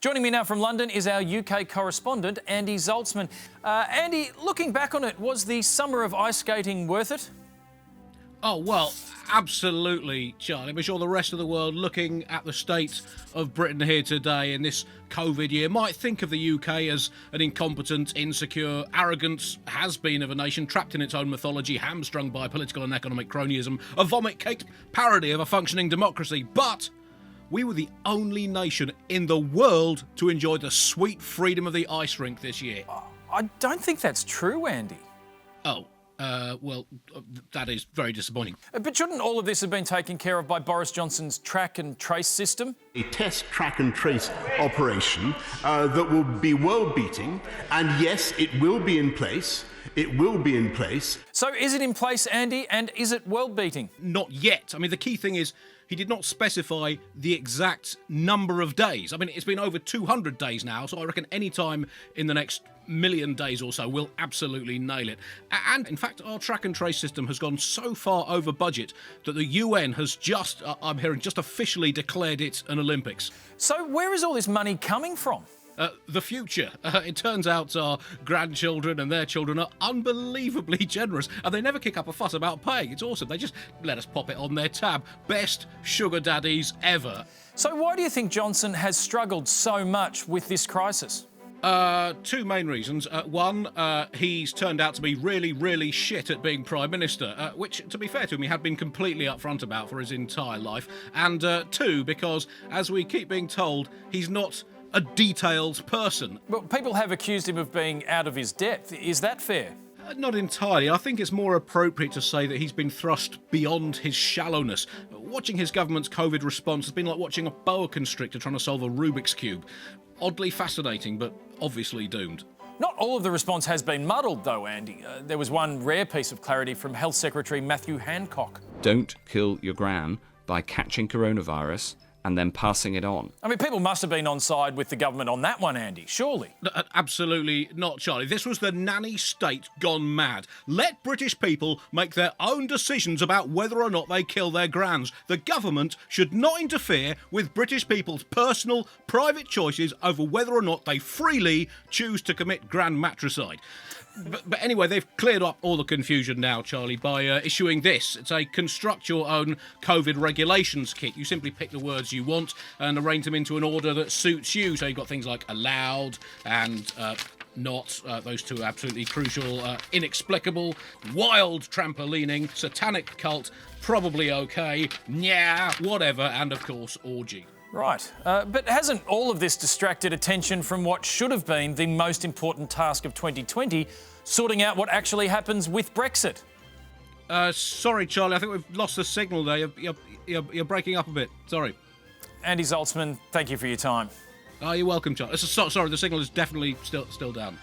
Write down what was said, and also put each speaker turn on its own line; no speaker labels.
Joining me now from London is our UK correspondent, Andy Zaltzman. Andy, looking back on it, was the summer of ice skating worth it?
Oh, well, absolutely, Charlie. I'm sure the rest of the world looking at the state of Britain here today in this COVID year might think of the UK as an incompetent, insecure, arrogant has-been of a nation trapped in its own mythology, hamstrung by political and economic cronyism, a vomit-caked parody of a functioning democracy. But we were the only nation in the world to enjoy the sweet freedom of the ice rink this year.
I don't think that's true, Andy.
That is very disappointing.
But shouldn't all of this have been taken care of by Boris Johnson's track and trace system?
A test track and trace operation that will be world-beating, and yes, it will be in place. It will be in place.
So is it in place, Andy, and is it world-beating?
Not yet. I mean, the key thing is he did not specify the exact number of days. I mean, it's been over 200 days now, so I reckon any time in the next million days or so we'll absolutely nail it. And in fact, our track and trace system has gone so far over budget that the UN has just officially declared it an Olympics.
So where is all this money coming from?
The future. It turns out our grandchildren and their children are unbelievably generous, and they never kick up a fuss about paying. It's awesome. They just let us pop it on their tab. Best sugar daddies ever.
So why do you think Johnson has struggled so much with this crisis?
Two main reasons. One, he's turned out to be really, really shit at being Prime Minister, which, to be fair to him, he had been completely upfront about for his entire life. And two, because, as we keep being told, he's not a detailed person.
Well, people have accused him of being out of his depth. Is that fair?
Not entirely. I think it's more appropriate to say that he's been thrust beyond his shallowness. Watching his government's COVID response has been like watching a boa constrictor trying to solve a Rubik's Cube. Oddly fascinating, but obviously doomed.
Not all of the response has been muddled, though, Andy. There was one rare piece of clarity from Health Secretary Matthew Hancock.
Don't kill your gran by catching coronavirus and then passing it on.
I mean, people must have been on side with the government on that one, Andy, surely.
Absolutely not, Charlie. This was the nanny state gone mad. Let British people make their own decisions about whether or not they kill their grans. The government should not interfere with British people's personal, private choices over whether or not they freely choose to commit grand matricide. But anyway, they've cleared up all the confusion now, Charlie, by issuing this. It's a construct your own COVID regulations kit. You simply pick the words you want and arrange them into an order that suits you. So you've got things like allowed and not, those two are absolutely crucial, inexplicable, wild trampolining, satanic cult, probably okay, yeah, whatever, and of course, orgy.
Right, but hasn't all of this distracted attention from what should have been the most important task of 2020, sorting out what actually happens with Brexit?
Sorry, Charlie, I think we've lost the signal there. You're breaking up a bit. Sorry.
Andy Zaltzman, thank you for your time.
You're welcome, Charlie. Sorry, the signal is definitely still down.